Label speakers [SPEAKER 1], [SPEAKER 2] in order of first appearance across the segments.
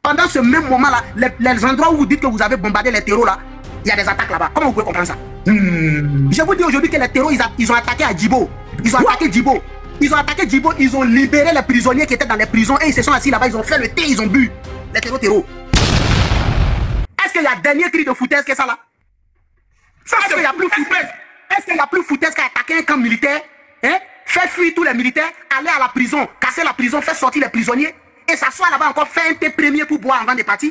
[SPEAKER 1] pendant ce même moment-là, les endroits où vous dites que vous avez bombardé les terreaux là, il y a des attaques là-bas. Comment vous pouvez comprendre ça? Je vous dis aujourd'hui que les terreaux, ils ont attaqué à Djibo. Ils ont attaqué Djibo. Ils ont attaqué Djibo, ils ont libéré les prisonniers qui étaient dans les prisons et ils se sont assis là-bas, ils ont fait le thé, ils ont bu. Les terreaux. Est-ce qu'il y a dernier cri de foutaise que ça là? Est-ce qu'il y a plus foutaise? Est-ce qu'il y a plus foutaise qu'à attaquer un camp militaire, hein? Faire fuir tous les militaires, aller à la prison, casser la prison, faire sortir les prisonniers et s'asseoir là-bas encore, faire un thé premier pour boire avant de partir?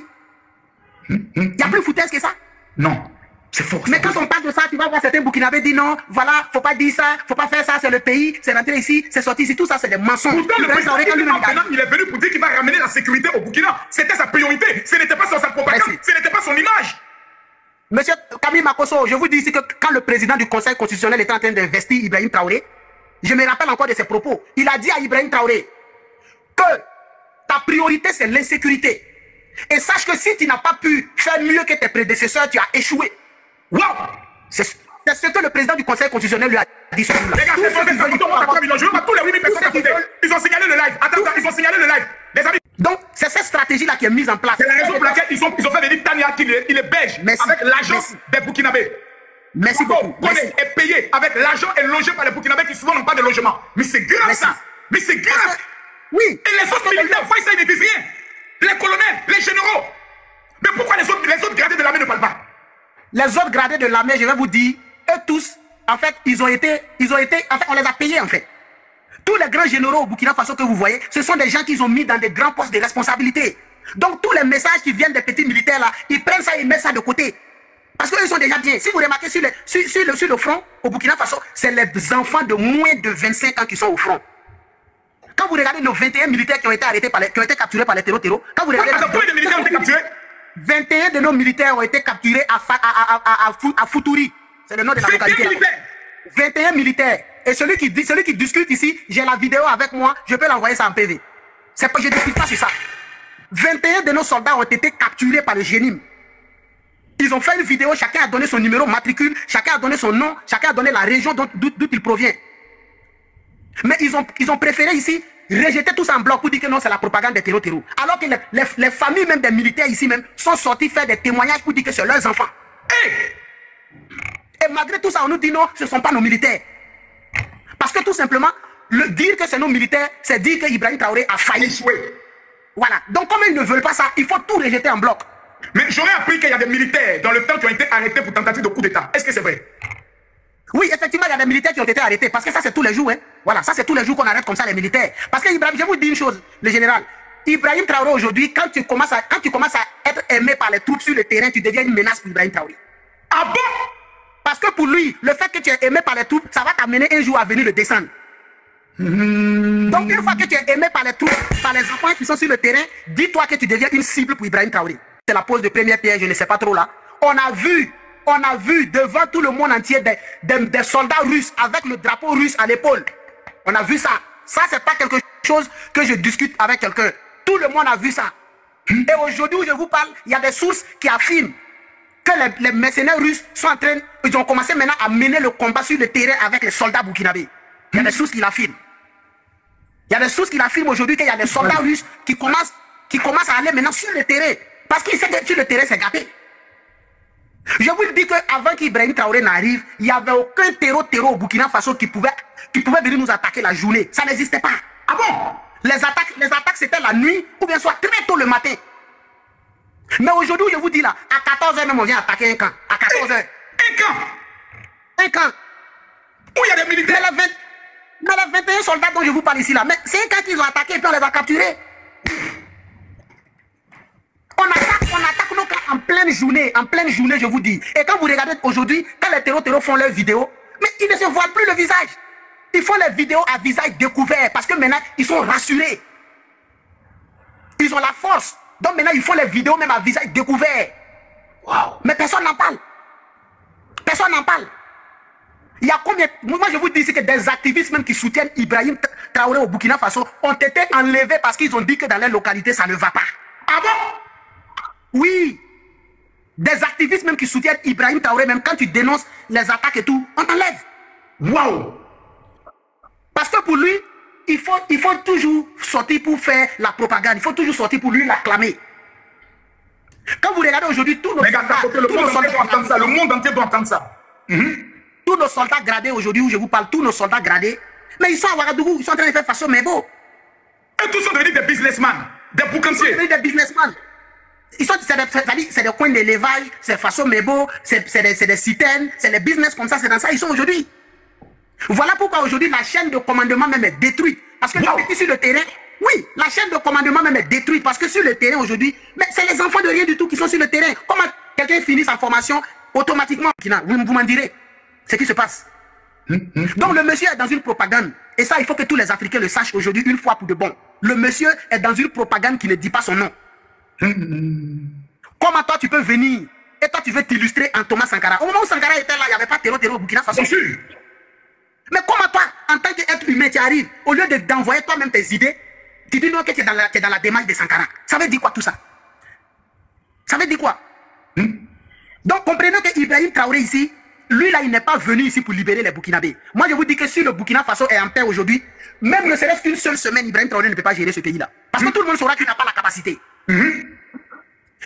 [SPEAKER 1] Il y a plus foutaise que ça? Non. C'est fort. Mais quand on parle de ça, tu vas voir certains Burkinabés dire non, voilà, faut pas dire ça, faut pas faire ça, c'est le pays, c'est rentré ici, c'est sorti ici, tout ça c'est des mensonges.
[SPEAKER 2] Pourtant, le président, il est venu pour dire qu'il va ramener la sécurité au Burkina. C'était sa priorité, ce n'était pas sur sa propagande, ce n'était pas son image.
[SPEAKER 1] Monsieur Camille Makosso, je vous dis ici que quand le président du Conseil constitutionnel était en train d'investir Ibrahim Traoré, je me rappelle encore de ses propos. Il a dit à Ibrahim Traoré que ta priorité c'est l'insécurité. Et sache que si tu n'as pas pu faire mieux que tes prédécesseurs, tu as échoué. Waouh! C'est ce que le président du Conseil constitutionnel lui a dit sur nous.
[SPEAKER 2] Les gars, c'est je veux pas tous les 8000 personnes qui ils ont signalé le live. Attends, ils ont signalé le live. Les amis.
[SPEAKER 1] Donc, c'est cette stratégie-là qui est mise en place.
[SPEAKER 2] C'est la raison pour laquelle ils ont fait venir Tania, il est belge, avec l'argent des Burkinabés.
[SPEAKER 1] Merci beaucoup.
[SPEAKER 2] Est payé avec l'argent et logé par les Burkinabés qui souvent n'ont pas de logement. Mais c'est grave ça. Mais c'est grave.
[SPEAKER 1] Oui.
[SPEAKER 2] Et les autres militaires voient ça, ils ne disent rien. Les colonels, les généraux. Mais pourquoi les autres gradés de l'armée ne parlent pas?
[SPEAKER 1] Les autres gradés de l'armée, je vais vous dire, eux tous, en fait, ils ont été, en fait, on les a payés, en fait. Tous les grands généraux au Burkina Faso que vous voyez, ce sont des gens qu'ils ont mis dans des grands postes de responsabilité. Donc, tous les messages qui viennent des petits militaires, là, ils prennent ça et ils mettent ça de côté. Parce qu'eux, ils sont déjà bien. Si vous remarquez sur le front, au Burkina Faso, c'est les enfants de moins de 25 ans qui sont au front. Quand vous regardez nos 21 militaires qui ont été arrêtés, qui ont été capturés par les terreaux, quand vous regardez...
[SPEAKER 2] Combien de militaires ont été capturés?
[SPEAKER 1] 21 de nos militaires ont été capturés à Futuri. C'est le nom de la localité. 21 militaires. Et celui qui discute ici, j'ai la vidéo avec moi, je peux l'envoyer ça en PV. Je ne discute pas sur ça. 21 de nos soldats ont été capturés par le GENIM. Ils ont fait une vidéo, chacun a donné son numéro matricule, chacun a donné son nom, chacun a donné la région d'où il provient. Mais ils ont préféré ici rejeter tout ça en bloc pour dire que non, c'est la propagande des terreaux. Alors que les familles même des militaires ici même sont sortis faire des témoignages pour dire que c'est leurs enfants. Et malgré tout ça, on nous dit non, ce ne sont pas nos militaires. Parce que tout simplement, dire que c'est nos militaires, c'est dire que Ibrahim Traoré a failli. Voilà. Donc comme ils ne veulent pas ça, il faut tout rejeter en bloc.
[SPEAKER 2] Mais j'aurais appris qu'il y a des militaires dans le temps qui ont été arrêtés pour tentative de coup d'État. Est-ce que c'est vrai?
[SPEAKER 1] Oui, effectivement, il y a des militaires qui ont été arrêtés. Parce que ça, c'est tous les jours. Hein. Voilà, ça, c'est tous les jours qu'on arrête comme ça les militaires. Parce que Ibrahim, je vous dis une chose, le général. Ibrahim Traoré, aujourd'hui, quand tu commences à être aimé par les troupes sur le terrain, tu deviens une menace pour Ibrahim Traoré.
[SPEAKER 2] Ah bon?
[SPEAKER 1] Parce que pour lui, le fait que tu es aimé par les troupes, ça va t'amener un jour à venir le descendre. Donc, une fois que tu es aimé par les troupes, par les enfants qui sont sur le terrain, dis-toi que tu deviens une cible pour Ibrahim Traoré. C'est la pose de première pierre, je ne sais pas trop là. On a vu devant tout le monde entier des soldats russes avec le drapeau russe à l'épaule. On a vu ça. Ça, c'est pas quelque chose que je discute avec quelqu'un. Tout le monde a vu ça. Et aujourd'hui où je vous parle, il y a des sources qui affirment que les mercenaires russes sont en train, ils ont commencé maintenant à mener le combat sur le terrain avec les soldats burkinabés. Il y a des sources qui l'affirment. Il y a des sources qui l'affirment aujourd'hui qu'il y a des soldats russes qui commencent à aller maintenant sur le terrain. Parce qu'ils savent que sur le terrain, c'est gâté. Je vous dis qu'avant qu'Ibrahim Traoré n'arrive, il n'y avait aucun terreau au Burkina Faso qui pouvait venir nous attaquer la journée. Ça n'existait pas. Ah bon? Les attaques c'était la nuit ou bien soit très tôt le matin. Mais aujourd'hui, je vous dis là, à 14h même, on vient attaquer un camp. À 14h.
[SPEAKER 2] Un camp?
[SPEAKER 1] Un camp.
[SPEAKER 2] Où il y a des militaires?
[SPEAKER 1] Mais les 21 soldats dont je vous parle ici là, mais c'est un camp qu'ils ont attaqué et puis on les a capturés. On attaque nos camps en pleine journée, je vous dis. Et quand vous regardez aujourd'hui, quand les terreaux font leurs vidéos, mais ils ne se voient plus le visage. Ils font les vidéos à visage découvert parce que maintenant, ils sont rassurés. Ils ont la force. Donc maintenant, ils font les vidéos même à visage découvert. Wow. Mais personne n'en parle. Personne n'en parle. Il y a combien... Moi, je vous dis ici que des activistes même qui soutiennent Ibrahim Traoré au Burkina Faso ont été enlevés parce qu'ils ont dit que dans les localités, ça ne va pas.
[SPEAKER 2] Ah bon?
[SPEAKER 1] Oui. Des activistes même qui soutiennent Ibrahim Traoré, même quand tu dénonces les attaques et tout, on t'enlève.
[SPEAKER 2] Waouh.
[SPEAKER 1] Parce que pour lui, il faut toujours sortir pour faire la propagande. Il faut toujours sortir pour lui l'acclamer. Quand vous regardez aujourd'hui, tous nos soldats,
[SPEAKER 2] le monde entier doit entendre ça.
[SPEAKER 1] Tous nos soldats gradés aujourd'hui, où je vous parle, tous nos soldats gradés, mais ils sont à Ouagadougou, ils sont en train de faire façon Mebo.
[SPEAKER 2] Et tous sont devenus des businessmen, des boucanciers.
[SPEAKER 1] Ils sont devenus des businessmen. C'est des coins d'élevage, c'est façon Mebo, c'est des citernes, c'est des business comme ça, c'est dans ça, ils sont aujourd'hui. Voilà pourquoi aujourd'hui la chaîne de commandement même est détruite. Parce que sur le terrain, oui, la chaîne de commandement même est détruite. Parce que sur le terrain aujourd'hui, c'est les enfants de rien du tout qui sont sur le terrain. Comment quelqu'un finit sa formation automatiquement? Vous m'en direz ce qui se passe. Donc le monsieur est dans une propagande. Et ça, il faut que tous les Africains le sachent aujourd'hui une fois pour de bon. Le monsieur est dans une propagande qui ne dit pas son nom. Comment toi tu peux venir et toi tu veux t'illustrer en Thomas Sankara? Au moment où Sankara était là, il n'y avait pas terreau au Burkina Faso. Mais comment toi, en tant qu'être humain, tu arrives, au lieu d'envoyer toi-même tes idées, tu dis non que tu es dans la démarche de Sankara. Ça veut dire quoi tout ça? Ça veut dire quoi? Donc comprenez que Ibrahim Traoré ici, lui là, il n'est pas venu ici pour libérer les Burkinabés. Moi je vous dis que si le Burkina Faso est en paix aujourd'hui, même ne serait-ce qu'une seule semaine, Ibrahim Traoré ne peut pas gérer ce pays-là. Parce que tout le monde saura qu'il n'a pas la capacité.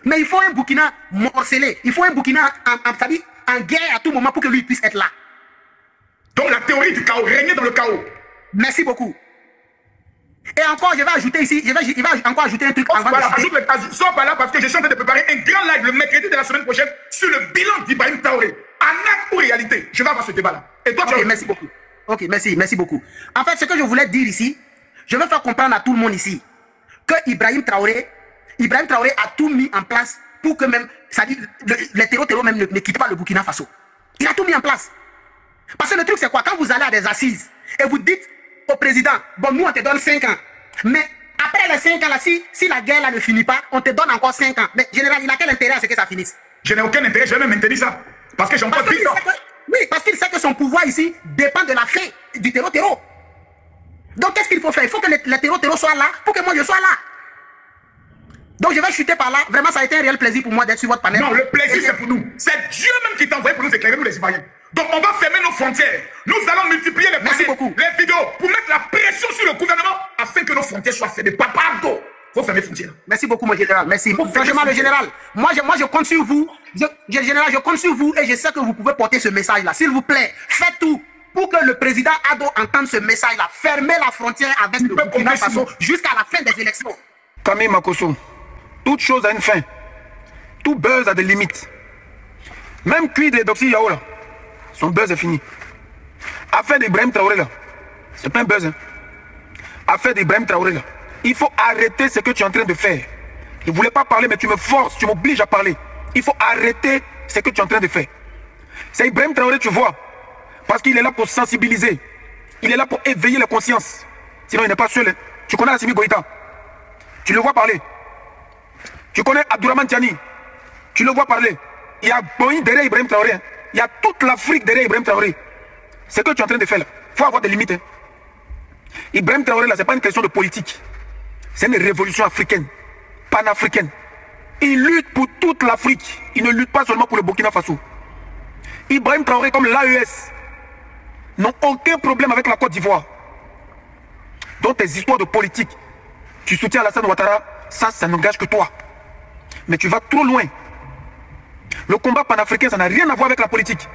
[SPEAKER 1] Mais il faut un Burkina morcelé. Il faut un Burkina en guerre à tout moment pour que lui puisse être là.
[SPEAKER 2] Donc la théorie du chaos, régner dans le chaos.
[SPEAKER 1] Merci beaucoup. Et encore, je vais ajouter ici, il va encore ajouter un truc.
[SPEAKER 2] Sors par là parce que je suis en train de préparer un grand live le mercredi de la semaine prochaine sur le bilan d'Ibrahim Traoré. En acte ou réalité. Je vais avoir ce débat-là. Et toi,
[SPEAKER 1] tu merci beaucoup. Ok, merci beaucoup. En fait, ce que je voulais dire ici, je veux faire comprendre à tout le monde ici que Ibrahim Traoré a tout mis en place pour que même, c'est-à-dire, les terreaux même ne quittent pas le Burkina Faso. Il a tout mis en place. Parce que le truc, c'est quoi? Quand vous allez à des assises et vous dites au président, bon, nous, on te donne 5 ans. Mais après les 5 ans, là, si la guerre là, ne finit pas, on te donne encore 5 ans. Mais général, il a quel intérêt à ce que ça finisse?
[SPEAKER 2] Je n'ai aucun intérêt, je vais même maintenir ça. Parce que j'ai encore 10 ans.
[SPEAKER 1] Oui, parce qu'il sait que son pouvoir ici dépend de la fin du terreau. Donc, qu'est-ce qu'il faut faire? Il faut que les terreaux soient là pour que moi, je sois là. Donc, je vais chuter par là. Vraiment, ça a été un réel plaisir pour moi d'être sur votre panel.
[SPEAKER 2] Non, le plaisir, c'est pour nous. C'est Dieu même qui t'a envoyé pour nous éclairer, nous les citoyens. Donc on va fermer nos frontières. Nous allons multiplier les panels, les vidéos pour mettre la pression sur le gouvernement afin que nos frontières soient fermées. Papardo, il faut fermer les frontières.
[SPEAKER 1] Merci beaucoup, mon général. Merci. Franchement, le général, moi je compte sur vous. Général, je compte sur vous et je sais que vous pouvez porter ce message-là. S'il vous plaît, faites tout pour que le président Ado entende ce message-là. Fermez la frontière avec le Burkina Faso jusqu'à la fin des élections.
[SPEAKER 3] Camille Makosso, toute chose a une fin. Tout buzz a des limites. Même cuit des Doxy Yao là. Son buzz est fini. Affaire d'Ibrahim Traoré là, c'est pas un buzz. Hein. Affaire d'Ibrahim Traoré là, il faut arrêter ce que tu es en train de faire. Je ne voulais pas parler, mais tu me forces, tu m'obliges à parler. Il faut arrêter ce que tu es en train de faire. C'est Ibrahim Traoré, tu vois, parce qu'il est là pour sensibiliser. Il est là pour éveiller la conscience. Sinon, il n'est pas seul. Hein. Tu connais Assimi Goïta. Tu le vois parler. Tu connais Abdourahmane Tiani. Tu le vois parler. Il y a Boïn derrière Ibrahim Traoré. Hein. Il y a toute l'Afrique derrière Ibrahim Traoré. Ce que tu es en train de faire là, il faut avoir des limites. Hein. Ibrahim Traoré là, ce n'est pas une question de politique. C'est une révolution africaine, panafricaine. Il lutte pour toute l'Afrique. Il ne lutte pas seulement pour le Burkina Faso. Ibrahim Traoré comme l'AES n'ont aucun problème avec la Côte d'Ivoire. Donc tes histoires de politique, tu soutiens Alassane Ouattara, ça n'engage que toi. Mais tu vas trop loin. Le combat panafricain, ça n'a rien à voir avec la politique.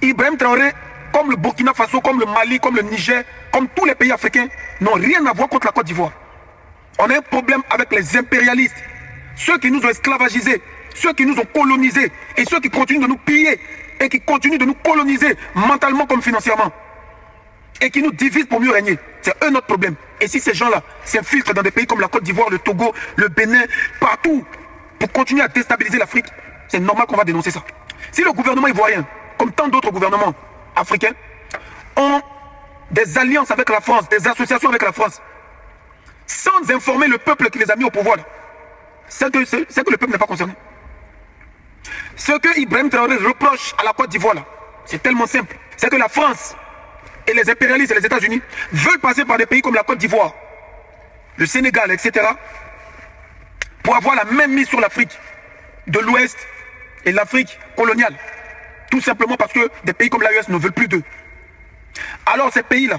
[SPEAKER 3] Ibrahim Traoré, comme le Burkina Faso, comme le Mali, comme le Niger, comme tous les pays africains, n'ont rien à voir contre la Côte d'Ivoire. On a un problème avec les impérialistes, ceux qui nous ont esclavagisés, ceux qui nous ont colonisés et ceux qui continuent de nous piller et qui continuent de nous coloniser mentalement comme financièrement et qui nous divisent pour mieux régner. C'est eux notre problème. Et si ces gens-là s'infiltrent dans des pays comme la Côte d'Ivoire, le Togo, le Bénin, partout, pour continuer à déstabiliser l'Afrique, c'est normal qu'on va dénoncer ça. Si le gouvernement ivoirien, comme tant d'autres gouvernements africains, ont des alliances avec la France, des associations avec la France, sans informer le peuple qui les a mis au pouvoir, c'est que le peuple n'est pas concerné. Ce que Ibrahim Traoré reproche à la Côte d'Ivoire, c'est tellement simple. C'est que la France et les impérialistes et les États-Unis veulent passer par des pays comme la Côte d'Ivoire, le Sénégal, etc., pour avoir la même mise sur l'Afrique de l'Ouest et l'Afrique coloniale. Tout simplement parce que des pays comme l'AES ne veulent plus d'eux. Alors ces pays-là,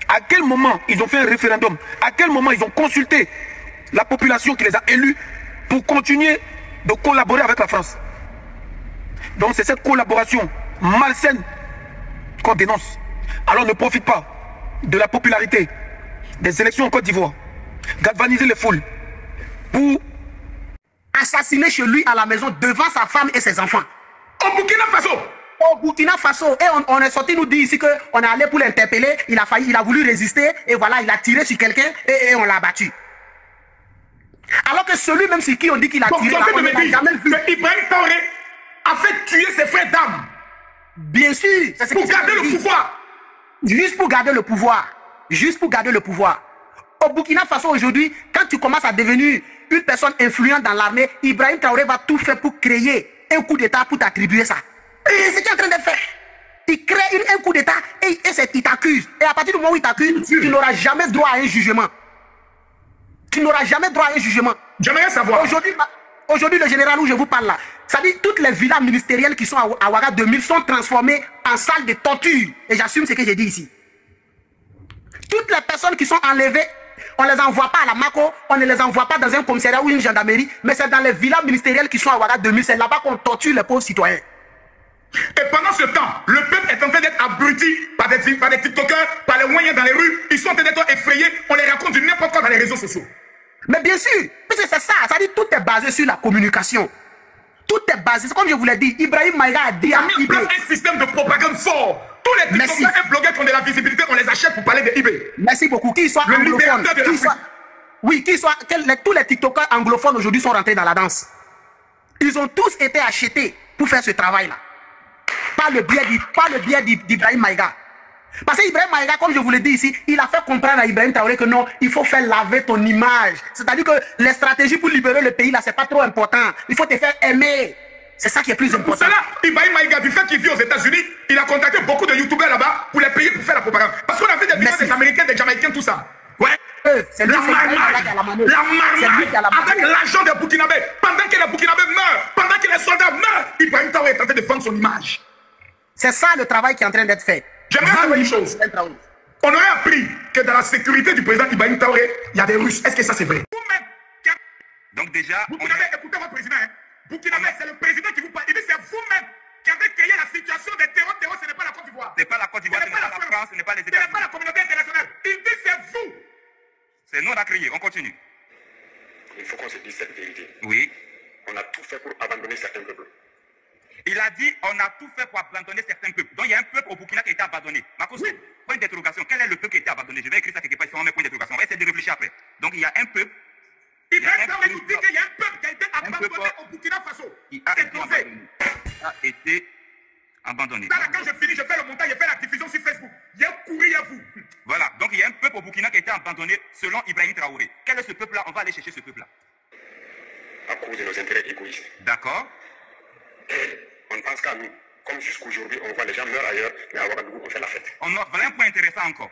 [SPEAKER 3] à quel moment ils ont fait un référendum? À quel moment ils ont consulté la population qui les a élus pour continuer de collaborer avec la France. Donc c'est cette collaboration malsaine qu'on dénonce. Alors ne profite pas de la popularité des élections en Côte d'Ivoire, galvaniser les foules pour
[SPEAKER 1] assassiner chez lui à la maison devant sa femme et ses enfants.
[SPEAKER 2] Au Burkina Faso.
[SPEAKER 1] Au Burkina Faso. Et on est sorti nous dire ici qu'on est allé pour l'interpeller, il a voulu résister et voilà, il a tiré sur quelqu'un et on l'a battu. Alors que celui même sur qui on dit qu'il a tiré, on n'a jamais vu.
[SPEAKER 2] Mais Ibrahim Traoré a fait tuer ses frères d'armes.
[SPEAKER 1] Bien sûr.
[SPEAKER 2] Pour garder le pouvoir.
[SPEAKER 1] Juste pour garder le pouvoir. Juste pour garder le pouvoir. Au Burkina Faso aujourd'hui, quand tu commences à devenir une personne influente dans l'armée, Ibrahim Traoré va tout faire pour créer un coup d'État pour t'attribuer ça. Et c'est ce qu'il est en train de faire. Il crée un coup d'État et il t'accuse. Et à partir du moment où il t'accuse, tu n'auras jamais droit à un jugement. Tu n'auras jamais droit à un jugement.
[SPEAKER 2] J'aimerais savoir.
[SPEAKER 1] Aujourd'hui, le général où je vous parle là, ça dit toutes les villas ministérielles qui sont à Ouaga 2000 sont transformées en salles de torture. Et j'assume ce que j'ai dit ici. Toutes les personnes qui sont enlevées, on ne les envoie pas à la Mako, on ne les envoie pas dans un commissariat ou une gendarmerie, mais c'est dans les villas ministérielles qui sont à Ouaga 2000, c'est là-bas qu'on torture les pauvres citoyens.
[SPEAKER 2] Et pendant ce temps, le peuple est en train d'être abruti par des TikTokers, par les moyens dans les rues. Ils sont en train d'être effrayés. On les raconte du n'importe quoi dans les réseaux sociaux.
[SPEAKER 1] Mais bien sûr, parce que c'est ça. Ça dit tout est basé sur la communication. Tout est basé, c'est comme je vous l'ai dit. Ibrahim Maïga a dit
[SPEAKER 2] à mis en place un système de propagande fort. Tous les TikTokers et blogueurs qui ont de la visibilité, on les achète pour parler de eBay.
[SPEAKER 1] Merci beaucoup. Qu'ils soient anglophones. Tous les TikTokers anglophones aujourd'hui sont rentrés dans la danse. Ils ont tous été achetés pour faire ce travail-là. Par le biais d'Ibrahim Maïga. Parce que Ibrahim Maïga, comme je vous l'ai dit ici, il a fait comprendre à Ibrahim Traoré que non, il faut faire laver ton image. C'est-à-dire que les stratégies pour libérer le pays, là, c'est pas trop important. Il faut te faire aimer. C'est ça qui est plus important.
[SPEAKER 2] Pour cela, Ibrahim Maïga, du fait qu'il vit aux États-Unis, il a contacté beaucoup de youtubeurs là-bas pour les payer pour faire la propagande. Parce qu'on a vu des vidéos des Américains, des Jamaïcains, tout ça. Ouais.
[SPEAKER 1] C'est la marmaille
[SPEAKER 2] avec l'argent des Burkinabés. Pendant que les Burkinabés meurent, pendant que les soldats meurent, Ibrahim Traoré est en train de défendre son image.
[SPEAKER 1] C'est ça le travail qui est en train d'être fait.
[SPEAKER 2] J'aimerais savoir une chose. On aurait appris que dans la sécurité du président Ibrahim Traoré, il y a des Russes. Est-ce que ça c'est vrai?
[SPEAKER 4] Donc déjà...
[SPEAKER 2] Burkinabé, écoutez votre président. Hein. Burkinabé, c'est le président qui vous parle. Il dit c'est vous-même qui avez créé la situation des terroristes. Ce n'est pas la Côte d'Ivoire.
[SPEAKER 4] Ce n'est pas la Côte d'Ivoire, ce n'est pas la France, ce n'est pas les États-Unis.
[SPEAKER 2] Ce n'est pas la communauté internationale. Il dit c'est vous.
[SPEAKER 4] C'est nous on a créé, on continue.
[SPEAKER 5] Il faut qu'on se dise cette vérité.
[SPEAKER 4] Oui.
[SPEAKER 5] On a tout fait pour abandonner certains peuples.
[SPEAKER 4] Il a dit on a tout fait pour abandonner certains peuples. Donc il y a un peuple au Burkina qui a été abandonné. Marcos, oui. Point d'interrogation. Quel est le peuple qui a été abandonné? Je vais écrire ça quelque part, on met point d'interrogation. On va essayer de réfléchir après. Donc il y a un peuple.
[SPEAKER 2] Ibrahim Traoré nous dit qu'il y a un peuple qui a été abandonné au Burkina Faso.
[SPEAKER 4] Il a été abandonné.
[SPEAKER 2] Là, quand je finis, je fais le montage, je fais la diffusion sur Facebook. Il y a un courrier à vous.
[SPEAKER 4] Voilà. Donc il y a un peuple au Burkina qui a été abandonné selon Ibrahim Traoré. Quel est ce peuple-là? On va aller chercher ce peuple-là.
[SPEAKER 5] À cause de nos intérêts égoïstes.
[SPEAKER 4] D'accord.
[SPEAKER 5] On pense qu'à nous. Comme jusqu'aujourd'hui, on voit les gens meurent ailleurs, mais à Ouagadougou, on fait la fête.
[SPEAKER 4] Voilà un point intéressant encore.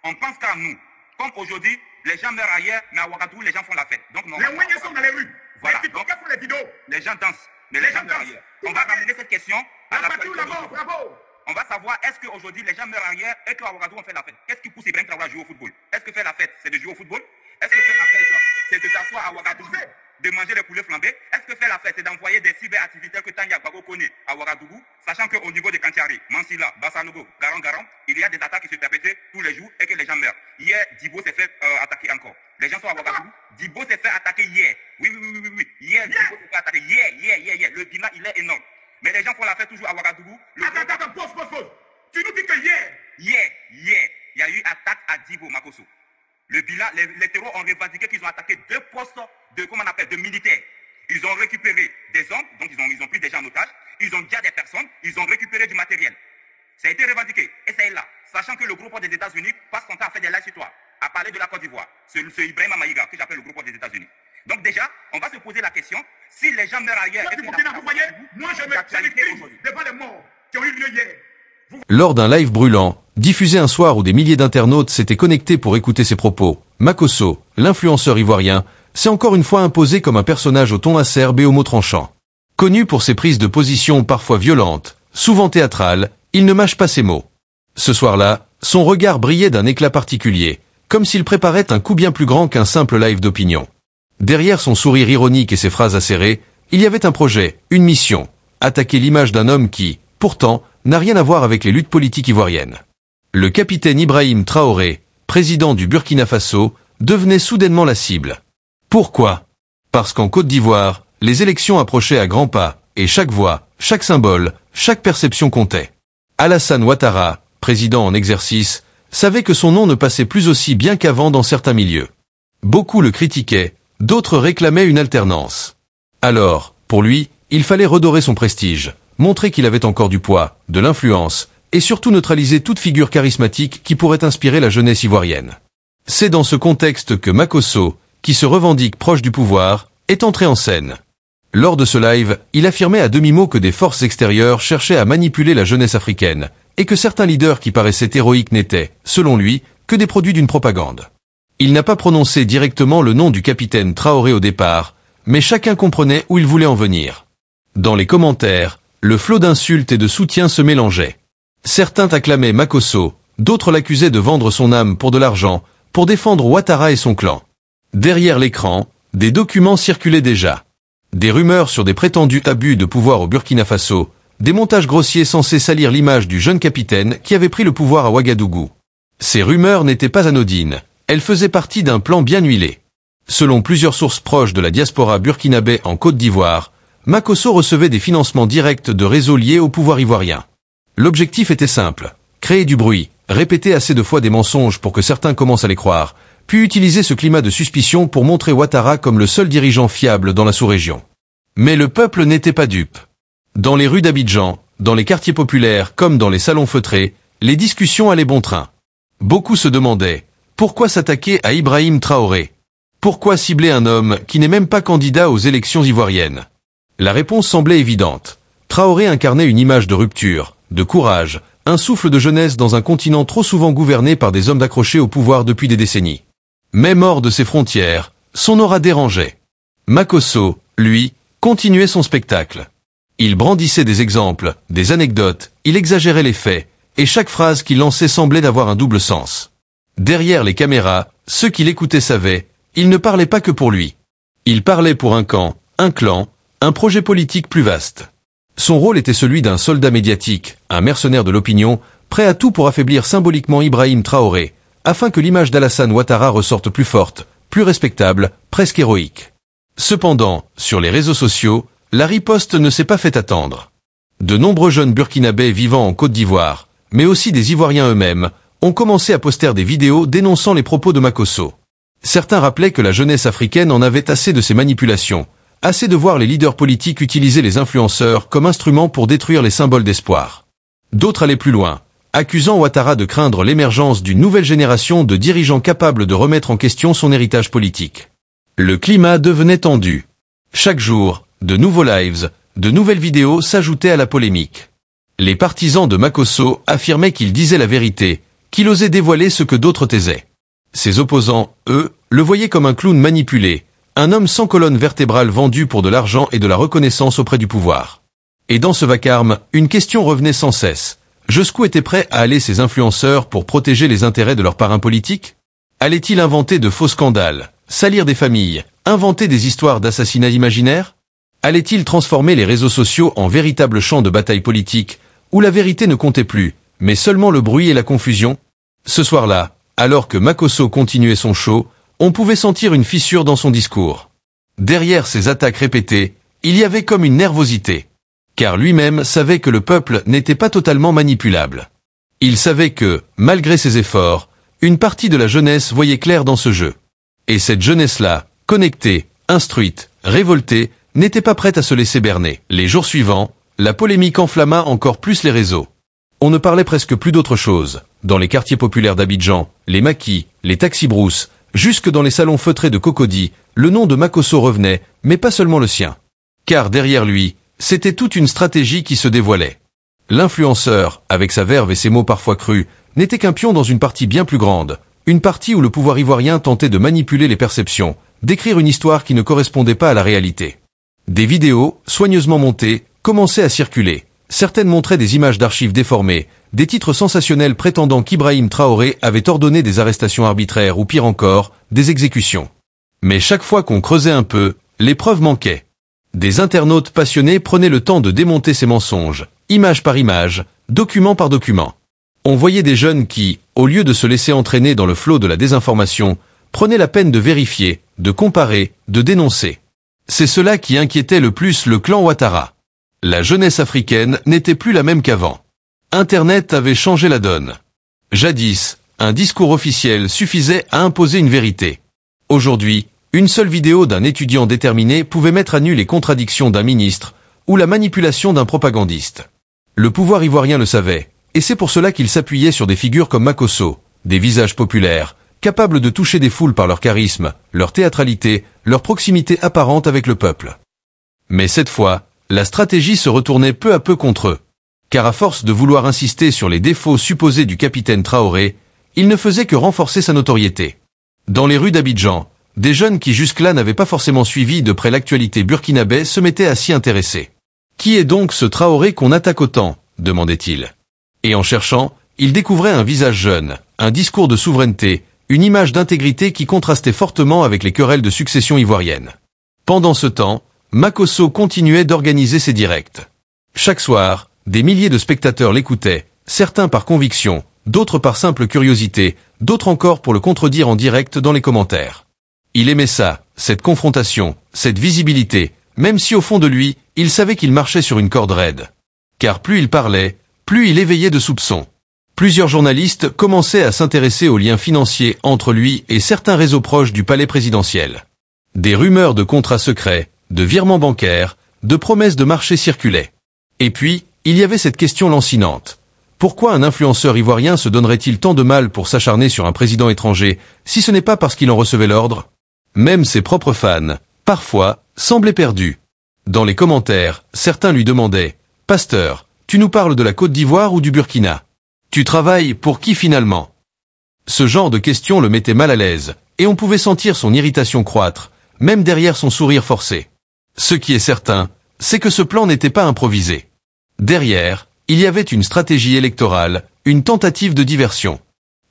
[SPEAKER 4] On pense qu'à nous. Comme aujourd'hui, les gens meurent ailleurs, mais à Ouagadougou, les gens font la fête. Donc,
[SPEAKER 2] les moyens sont dans les rues.
[SPEAKER 4] Voilà.
[SPEAKER 2] Les TikTokers font les vidéos.
[SPEAKER 4] Les gens dansent, mais les gens meurent ailleurs. On va ramener cette question à la
[SPEAKER 2] mort, bravo.
[SPEAKER 4] On va savoir, est-ce qu'aujourd'hui, les gens meurent ailleurs et qu'à Ouagadougou, on fait la fête? Qu'est-ce qui pousse Ibrahim Traoré à jouer au football? Est-ce que faire la fête, c'est de jouer au football? Est-ce que faire la fête, c'est de s'asseoir à Ouagadougou, de manger les poulets flambés? Est-ce que faire la fête, c'est d'envoyer des cyberactivités que Tanya Bago connaît à Ouagadougou, sachant qu'au niveau de Kantiari, Mansilla, Bassanogo, Garan, il y a des attaques qui se perpétrent tous les jours et que les gens meurent. Hier, Dibo s'est fait attaquer encore. Les gens sont à Ouagadougou. Dibo s'est fait attaquer hier. Oui. Hier, Dibo s'est fait attaquer. Hier. Le bilan, il est énorme. Mais les gens font la fête toujours à Ouagadougou.
[SPEAKER 2] Attends, pause. Tu nous dis que hier,
[SPEAKER 4] il y a eu attaque à Dibo, Makoso. Le bilan, les terroristes ont revendiqué qu'ils ont attaqué 2 postes de militaires. Ils ont récupéré des hommes, donc ils ont pris des gens en otage, ils ont déjà des personnes, ils ont récupéré du matériel. Ça a été revendiqué, et c'est là, sachant que le groupe des États-Unis passe son temps à faire des lives sur toi, à parler de la Côte d'Ivoire. C'est Ibrahim Maïga, que j'appelle le groupe des États-Unis. Donc déjà, on va se poser la question, si les gens meurent ailleurs...
[SPEAKER 2] Vous voyez, moi je me devant les morts qui ont eu lieu hier.
[SPEAKER 6] Lors d'un live brûlant, diffusé un soir où des milliers d'internautes s'étaient connectés pour écouter ses propos, Makoso, l'influenceur ivoirien, s'est encore une fois imposé comme un personnage au ton acerbe et aux mots tranchants. Connu pour ses prises de position parfois violentes, souvent théâtrales, il ne mâche pas ses mots. Ce soir-là, son regard brillait d'un éclat particulier, comme s'il préparait un coup bien plus grand qu'un simple live d'opinion. Derrière son sourire ironique et ses phrases acérées, Il y avait un projet, une mission, attaquer l'image d'un homme qui, pourtant, n'a rien à voir avec les luttes politiques ivoiriennes. Le capitaine Ibrahim Traoré, président du Burkina Faso, devenait soudainement la cible. Pourquoi? Parce qu'en Côte d'Ivoire, les élections approchaient à grands pas, et chaque voix, chaque symbole, chaque perception comptait. Alassane Ouattara, président en exercice, savait que son nom ne passait plus aussi bien qu'avant dans certains milieux. Beaucoup le critiquaient, d'autres réclamaient une alternance. Alors, pour lui, il fallait redorer son prestige, montrer qu'il avait encore du poids, de l'influence, et surtout neutraliser toute figure charismatique qui pourrait inspirer la jeunesse ivoirienne. C'est dans ce contexte que Makosso, qui se revendique proche du pouvoir, est entré en scène. Lors de ce live, il affirmait à demi-mot que des forces extérieures cherchaient à manipuler la jeunesse africaine, et que certains leaders qui paraissaient héroïques n'étaient, selon lui, que des produits d'une propagande. Il n'a pas prononcé directement le nom du capitaine Traoré au départ, mais chacun comprenait où il voulait en venir. Dans les commentaires, le flot d'insultes et de soutien se mélangeait. Certains acclamaient Makosso, d'autres l'accusaient de vendre son âme pour de l'argent, pour défendre Ouattara et son clan. Derrière l'écran, des documents circulaient déjà. Des rumeurs sur des prétendus abus de pouvoir au Burkina Faso, des montages grossiers censés salir l'image du jeune capitaine qui avait pris le pouvoir à Ouagadougou. Ces rumeurs n'étaient pas anodines, elles faisaient partie d'un plan bien huilé. Selon plusieurs sources proches de la diaspora burkinabé en Côte d'Ivoire, Makosso recevait des financements directs de réseaux liés au pouvoir ivoirien. L'objectif était simple, créer du bruit, répéter assez de fois des mensonges pour que certains commencent à les croire, puis utiliser ce climat de suspicion pour montrer Ouattara comme le seul dirigeant fiable dans la sous-région. Mais le peuple n'était pas dupe. Dans les rues d'Abidjan, dans les quartiers populaires comme dans les salons feutrés, les discussions allaient bon train. Beaucoup se demandaient, pourquoi s'attaquer à Ibrahim Traoré? Pourquoi cibler un homme qui n'est même pas candidat aux élections ivoiriennes? La réponse semblait évidente. Traoré incarnait une image de rupture, de courage, un souffle de jeunesse dans un continent trop souvent gouverné par des hommes accrochés au pouvoir depuis des décennies. Même hors de ses frontières, son aura dérangeait. Makosso, lui, continuait son spectacle. Il brandissait des exemples, des anecdotes, il exagérait les faits, et chaque phrase qu'il lançait semblait avoir un double sens. Derrière les caméras, ceux qui l'écoutaient savaient, il ne parlait pas que pour lui. Il parlait pour un camp, un clan, un projet politique plus vaste. Son rôle était celui d'un soldat médiatique, un mercenaire de l'opinion, prêt à tout pour affaiblir symboliquement Ibrahim Traoré, afin que l'image d'Alassane Ouattara ressorte plus forte, plus respectable, presque héroïque. Cependant, sur les réseaux sociaux, la riposte ne s'est pas fait attendre. De nombreux jeunes burkinabés vivant en Côte d'Ivoire, mais aussi des Ivoiriens eux-mêmes, ont commencé à poster des vidéos dénonçant les propos de Makosso. Certains rappelaient que la jeunesse africaine en avait assez de ces manipulations, assez de voir les leaders politiques utiliser les influenceurs comme instruments pour détruire les symboles d'espoir. D'autres allaient plus loin, accusant Ouattara de craindre l'émergence d'une nouvelle génération de dirigeants capables de remettre en question son héritage politique. Le climat devenait tendu. Chaque jour, de nouveaux lives, de nouvelles vidéos s'ajoutaient à la polémique. Les partisans de Makosso affirmaient qu'il disait la vérité, qu'il osait dévoiler ce que d'autres taisaient. Ses opposants, eux, le voyaient comme un clown manipulé, un homme sans colonne vertébrale vendu pour de l'argent et de la reconnaissance auprès du pouvoir. Et dans ce vacarme, une question revenait sans cesse. Jusqu'où étaient prêts à aller ces influenceurs pour protéger les intérêts de leurs parrains politiques? Allait-il inventer de faux scandales, salir des familles, inventer des histoires d'assassinats imaginaires? Allait-il transformer les réseaux sociaux en véritables champs de bataille politique, où la vérité ne comptait plus, mais seulement le bruit et la confusion? Ce soir-là, alors que Makosso continuait son show, on pouvait sentir une fissure dans son discours. Derrière ces attaques répétées, il y avait comme une nervosité. Car lui-même savait que le peuple n'était pas totalement manipulable. Il savait que, malgré ses efforts, une partie de la jeunesse voyait clair dans ce jeu. Et cette jeunesse-là, connectée, instruite, révoltée, n'était pas prête à se laisser berner. Les jours suivants, la polémique enflamma encore plus les réseaux. On ne parlait presque plus d'autre chose. Dans les quartiers populaires d'Abidjan, les maquis, les taxis-brousses, jusque dans les salons feutrés de Cocody, le nom de Makosso revenait, mais pas seulement le sien. Car derrière lui, c'était toute une stratégie qui se dévoilait. L'influenceur, avec sa verve et ses mots parfois crus, n'était qu'un pion dans une partie bien plus grande, une partie où le pouvoir ivoirien tentait de manipuler les perceptions, d'écrire une histoire qui ne correspondait pas à la réalité. Des vidéos, soigneusement montées, commençaient à circuler. Certaines montraient des images d'archives déformées, des titres sensationnels prétendant qu'Ibrahim Traoré avait ordonné des arrestations arbitraires ou pire encore, des exécutions. Mais chaque fois qu'on creusait un peu, les preuves manquaient. Des internautes passionnés prenaient le temps de démonter ces mensonges, image par image, document par document. On voyait des jeunes qui, au lieu de se laisser entraîner dans le flot de la désinformation, prenaient la peine de vérifier, de comparer, de dénoncer. C'est cela qui inquiétait le plus le clan Ouattara. La jeunesse africaine n'était plus la même qu'avant. Internet avait changé la donne. Jadis, un discours officiel suffisait à imposer une vérité. Aujourd'hui, une seule vidéo d'un étudiant déterminé pouvait mettre à nu les contradictions d'un ministre ou la manipulation d'un propagandiste. Le pouvoir ivoirien le savait, et c'est pour cela qu'il s'appuyait sur des figures comme Makosso, des visages populaires, capables de toucher des foules par leur charisme, leur théâtralité, leur proximité apparente avec le peuple. Mais cette fois, la stratégie se retournait peu à peu contre eux. Car à force de vouloir insister sur les défauts supposés du capitaine Traoré, il ne faisait que renforcer sa notoriété. Dans les rues d'Abidjan, des jeunes qui jusque-là n'avaient pas forcément suivi de près l'actualité burkinabé se mettaient à s'y intéresser. Qui est donc ce Traoré qu'on attaque autant ? Demandait-il. Et en cherchant, il découvrait un visage jeune, un discours de souveraineté, une image d'intégrité qui contrastait fortement avec les querelles de succession ivoirienne. Pendant ce temps, Makosso continuait d'organiser ses directs. Chaque soir, des milliers de spectateurs l'écoutaient, certains par conviction, d'autres par simple curiosité, d'autres encore pour le contredire en direct dans les commentaires. Il aimait ça, cette confrontation, cette visibilité, même si au fond de lui, il savait qu'il marchait sur une corde raide. Car plus il parlait, plus il éveillait de soupçons. Plusieurs journalistes commençaient à s'intéresser aux liens financiers entre lui et certains réseaux proches du palais présidentiel. Des rumeurs de contrats secrets, de virements bancaires, de promesses de marché circulaient. Et puis, il y avait cette question lancinante. Pourquoi un influenceur ivoirien se donnerait-il tant de mal pour s'acharner sur un président étranger, si ce n'est pas parce qu'il en recevait l'ordre ? Même ses propres fans, parfois, semblaient perdus. Dans les commentaires, certains lui demandaient « Pasteur, tu nous parles de la Côte d'Ivoire ou du Burkina ? Tu travailles pour qui finalement ?» Ce genre de questions le mettait mal à l'aise, et on pouvait sentir son irritation croître, même derrière son sourire forcé. Ce qui est certain, c'est que ce plan n'était pas improvisé. Derrière, il y avait une stratégie électorale, une tentative de diversion.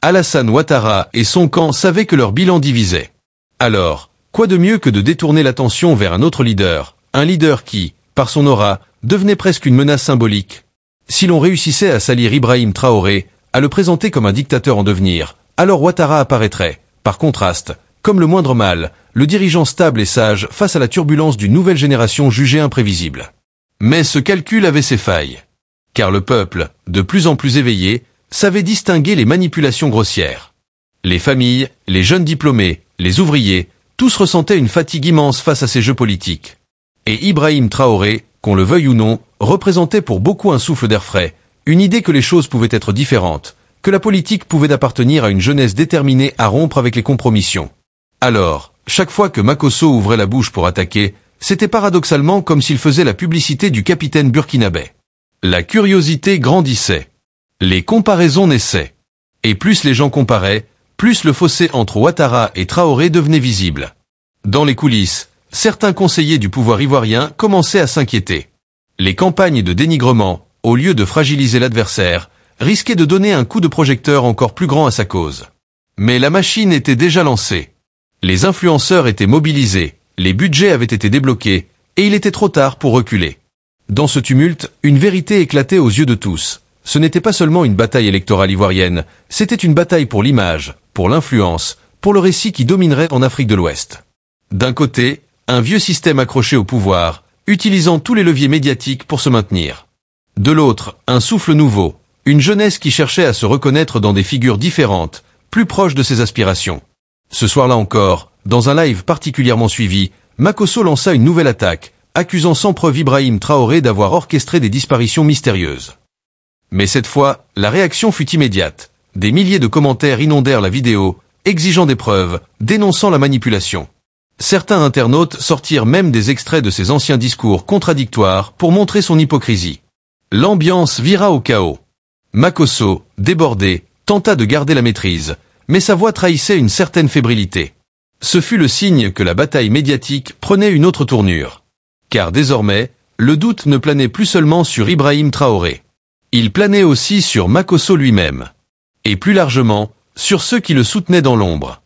[SPEAKER 6] Alassane Ouattara et son camp savaient que leur bilan divisait. Alors, quoi de mieux que de détourner l'attention vers un autre leader, un leader qui, par son aura, devenait presque une menace symbolique. Si l'on réussissait à salir Ibrahim Traoré, à le présenter comme un dictateur en devenir, alors Ouattara apparaîtrait, par contraste, comme le moindre mal, le dirigeant stable et sage face à la turbulence d'une nouvelle génération jugée imprévisible. Mais ce calcul avait ses failles. Car le peuple, de plus en plus éveillé, savait distinguer les manipulations grossières. Les familles, les jeunes diplômés, les ouvriers, tous ressentaient une fatigue immense face à ces jeux politiques. Et Ibrahim Traoré, qu'on le veuille ou non, représentait pour beaucoup un souffle d'air frais, une idée que les choses pouvaient être différentes, que la politique pouvait appartenir à une jeunesse déterminée à rompre avec les compromissions. Alors, chaque fois que Makosso ouvrait la bouche pour attaquer, c'était paradoxalement comme s'il faisait la publicité du capitaine burkinabé. La curiosité grandissait. Les comparaisons naissaient. Et plus les gens comparaient, plus le fossé entre Ouattara et Traoré devenait visible. Dans les coulisses, certains conseillers du pouvoir ivoirien commençaient à s'inquiéter. Les campagnes de dénigrement, au lieu de fragiliser l'adversaire, risquaient de donner un coup de projecteur encore plus grand à sa cause. Mais la machine était déjà lancée. Les influenceurs étaient mobilisés, les budgets avaient été débloqués, et il était trop tard pour reculer. Dans ce tumulte, une vérité éclatait aux yeux de tous. Ce n'était pas seulement une bataille électorale ivoirienne, c'était une bataille pour l'image, pour l'influence, pour le récit qui dominerait en Afrique de l'Ouest. D'un côté, un vieux système accroché au pouvoir, utilisant tous les leviers médiatiques pour se maintenir. De l'autre, un souffle nouveau, une jeunesse qui cherchait à se reconnaître dans des figures différentes, plus proches de ses aspirations. Ce soir-là encore, dans un live particulièrement suivi, Makosso lança une nouvelle attaque, accusant sans preuve Ibrahim Traoré d'avoir orchestré des disparitions mystérieuses. Mais cette fois, la réaction fut immédiate. Des milliers de commentaires inondèrent la vidéo, exigeant des preuves, dénonçant la manipulation. Certains internautes sortirent même des extraits de ses anciens discours contradictoires pour montrer son hypocrisie. L'ambiance vira au chaos. Makosso, débordé, tenta de garder la maîtrise, mais sa voix trahissait une certaine fébrilité. Ce fut le signe que la bataille médiatique prenait une autre tournure. Car désormais, le doute ne planait plus seulement sur Ibrahim Traoré. Il planait aussi sur Makosso lui-même. Et plus largement, sur ceux qui le soutenaient dans l'ombre.